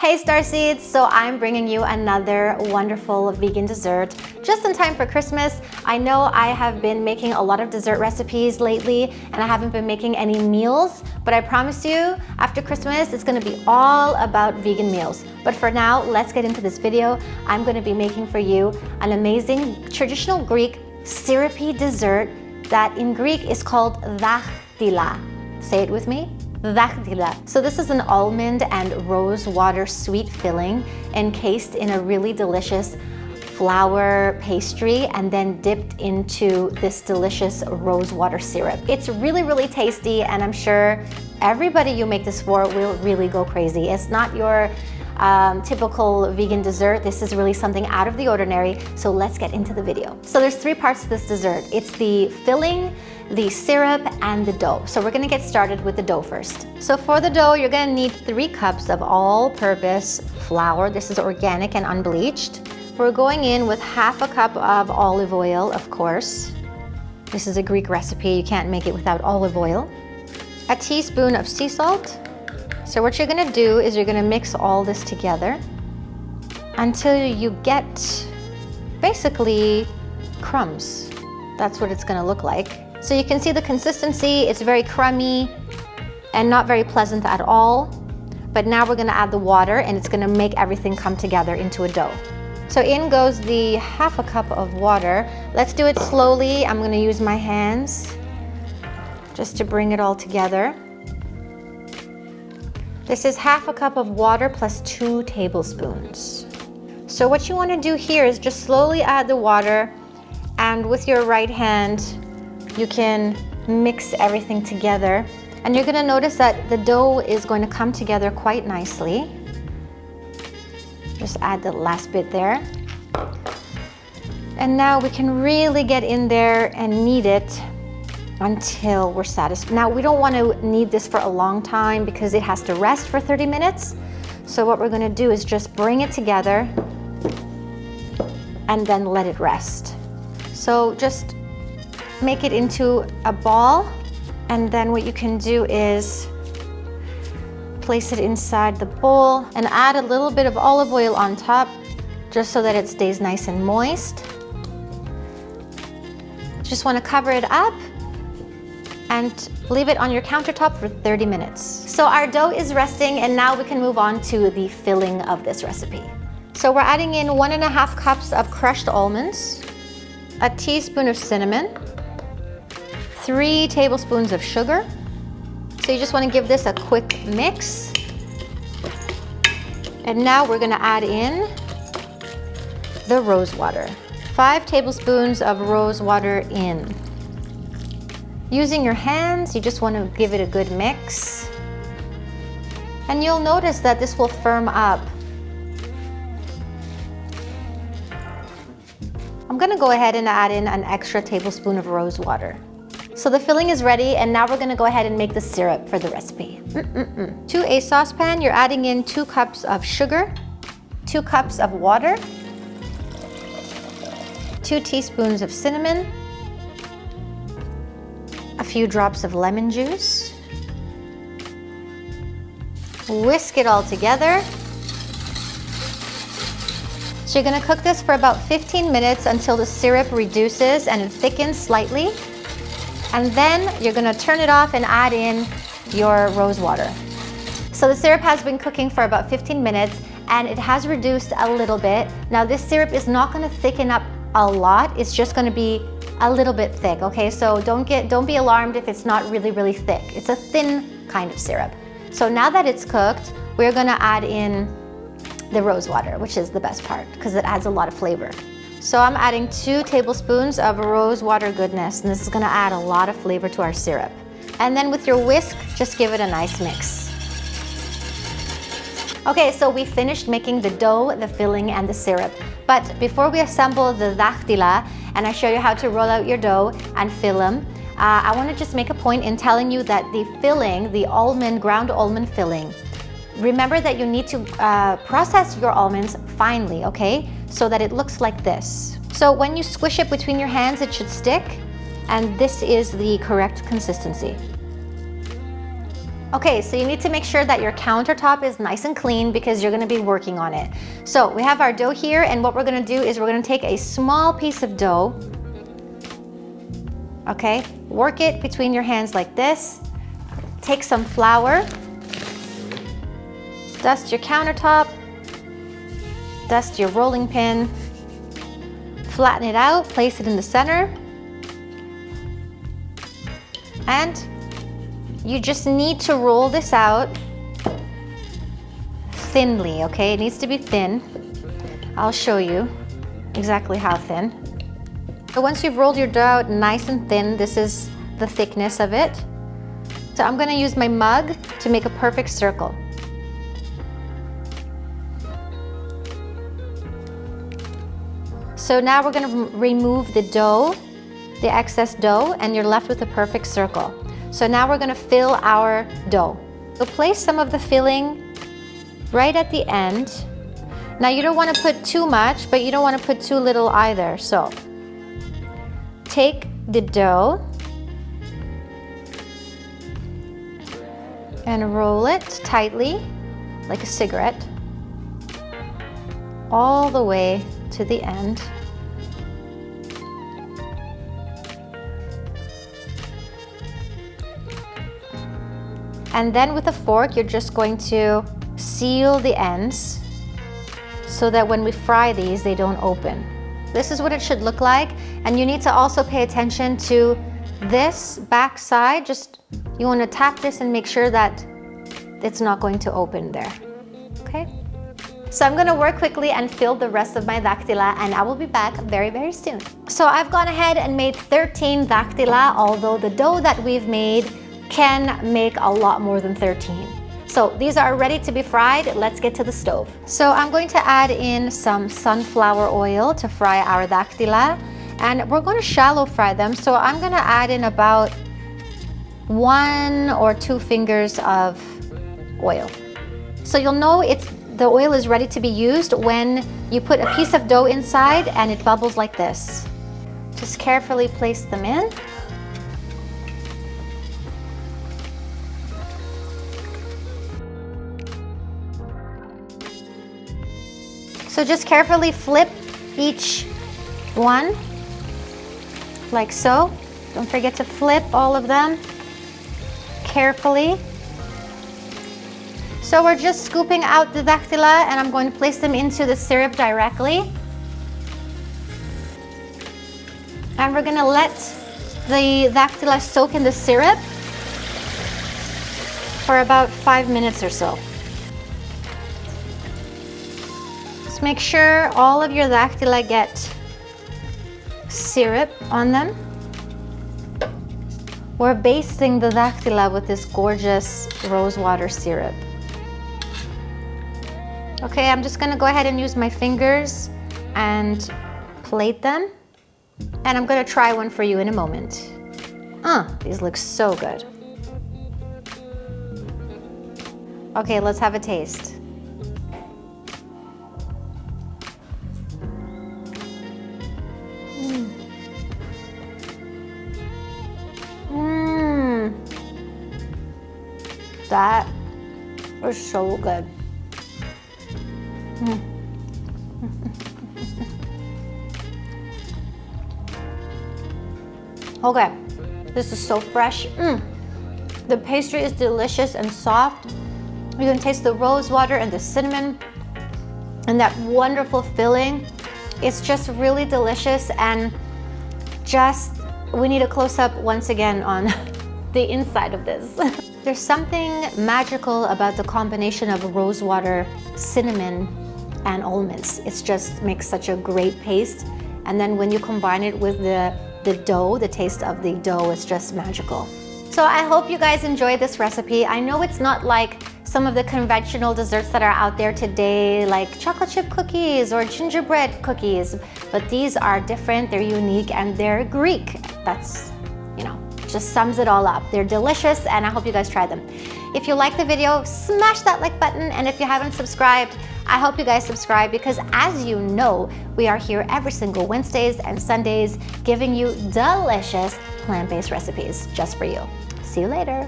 Hey Starseeds, so I'm bringing you another wonderful vegan dessert just in time for Christmas. I know I have been making a lot of dessert recipes lately and I haven't been making any meals, but I promise you after Christmas it's going to be all about vegan meals. But for now, let's get into this video. I'm going to be making for you an amazing traditional Greek syrupy dessert that in Greek is called Daktila. Say it with me. Daktila. So this is an almond and rosewater sweet filling encased in a really delicious flour pastry and then dipped into this delicious rosewater syrup. It's really tasty and I'm sure everybody you make this for will really go crazy. It's not your typical vegan dessert. This is really something out of the ordinary. So let's get into the video. So there's three parts to this dessert. It's the filling, the syrup, and the dough. So we're gonna get started with the dough first. So for the dough, you're gonna need 3 cups of all-purpose flour. This is organic and unbleached. We're going in with ½ a cup of olive oil, of course. This is a Greek recipe. You can't make it without olive oil. A teaspoon of sea salt. So what you're gonna do is you're gonna mix all this together until you get basically crumbs. That's what it's gonna look like. So you can see the consistency, it's very crummy and not very pleasant at all. But now we're gonna add the water and it's gonna make everything come together into a dough. So in goes the ½ a cup of water. Let's do it slowly. I'm gonna use my hands just to bring it all together. This is ½ a cup of water plus 2 tablespoons. So what you wanna do here is just slowly add the water and with your right hand, you can mix everything together. And you're gonna notice that the dough is going to come together quite nicely. Just add the last bit there. And now we can really get in there and knead it until we're satisfied. Now we don't want to knead this for a long time because it has to rest for 30 minutes. So what we're gonna do is just bring it together and then let it rest. So just make it into a ball and then what you can do is place it inside the bowl and add a little bit of olive oil on top just so that it stays nice and moist. Just want to cover it up and leave it on your countertop for 30 minutes. So our dough is resting and now we can move on to the filling of this recipe. So we're adding in 1½ cups of crushed almonds, a teaspoon of cinnamon, 3 tablespoons of sugar. So you just want to give this a quick mix. And now we're going to add in the rosewater. 5 tablespoons of rosewater in. Using your hands, you just want to give it a good mix. And you'll notice that this will firm up. I'm going to go ahead and add in an extra tablespoon of rosewater. So the filling is ready and now we're gonna go ahead and make the syrup for the recipe. To a saucepan, you're adding in 2 cups of sugar, 2 cups of water, 2 teaspoons of cinnamon, a few drops of lemon juice. Whisk it all together. So you're gonna cook this for about 15 minutes until the syrup reduces and it thickens slightly. And then you're gonna turn it off and add in your rose water. So the syrup has been cooking for about 15 minutes and it has reduced a little bit. Now this syrup is not gonna thicken up a lot, it's just gonna be a little bit thick, okay? So don't be alarmed if it's not really thick. It's a thin kind of syrup. So now that it's cooked, we're gonna add in the rose water, which is the best part because it adds a lot of flavor. So I'm adding 2 tablespoons of rose water goodness, and this is gonna add a lot of flavor to our syrup. And then with your whisk, just give it a nice mix. Okay, so we finished making the dough, the filling, and the syrup. But before we assemble the daktila, and I show you how to roll out your dough and fill them, I wanna just make a point in telling you that the filling, the ground almond filling, remember that you need to process your almonds finely, okay? So that it looks like this. So when you squish it between your hands, it should stick, and this is the correct consistency. Okay, so you need to make sure that your countertop is nice and clean because you're gonna be working on it. So we have our dough here, and what we're gonna do is we're gonna take a small piece of dough, okay? Work it between your hands like this. Take some flour, dust your countertop, dust your rolling pin, flatten it out, place it in the center, and you just need to roll this out thinly, okay? It needs to be thin. I'll show you exactly how thin. So once you've rolled your dough out nice and thin, this is the thickness of it. So I'm gonna use my mug to make a perfect circle. So now we're gonna remove the dough, the excess dough, and you're left with a perfect circle. So now we're gonna fill our dough. So place some of the filling right at the end. Now you don't wanna put too much, but you don't wanna put too little either. So take the dough and roll it tightly, like a cigarette, all the way to the end. And then with a fork, you're just going to seal the ends so that when we fry these, they don't open. This is what it should look like. And you need to also pay attention to this back side. Just, you want to tap this and make sure that it's not going to open there, okay? So I'm gonna work quickly and fill the rest of my daktila, and I will be back very, very soon. So I've gone ahead and made 13 daktila, although the dough that we've made can make a lot more than 13. So these are ready to be fried. Let's get to the stove. So I'm going to add in some sunflower oil to fry our daktila, and we're going to shallow fry them. So I'm going to add in about 1 or 2 fingers of oil. So you'll know the oil is ready to be used when you put a piece of dough inside and it bubbles like this. Just carefully place them in. So just carefully flip each one, like so. Don't forget to flip all of them carefully. So we're just scooping out the daktila, and I'm going to place them into the syrup directly. And we're gonna let the daktila soak in the syrup for about 5 minutes or so. Just make sure all of your daktila get syrup on them. We're basting the daktila with this gorgeous rosewater syrup. Okay, I'm just gonna go ahead and use my fingers and plate them. And I'm gonna try one for you in a moment. These look so good. Okay, let's have a taste. That was so good. Okay, this is so fresh. The pastry is delicious and soft. You can taste the rose water and the cinnamon and that wonderful filling. It's just really delicious, and we need a close-up once again on the inside of this. There's something magical about the combination of rose water, cinnamon, and almonds. It just makes such a great paste. And then when you combine it with the dough, the taste of the dough is just magical. So I hope you guys enjoyed this recipe. I know it's not like some of the conventional desserts that are out there today, like chocolate chip cookies or gingerbread cookies, but these are different, they're unique, and they're Greek. That's, just sums it all up. They're delicious, and I hope you guys try them. If you like the video, smash that like button, and if you haven't subscribed, I hope you guys subscribe, because as you know, we are here every single Wednesdays and Sundays giving you delicious plant-based recipes just for you. See you later.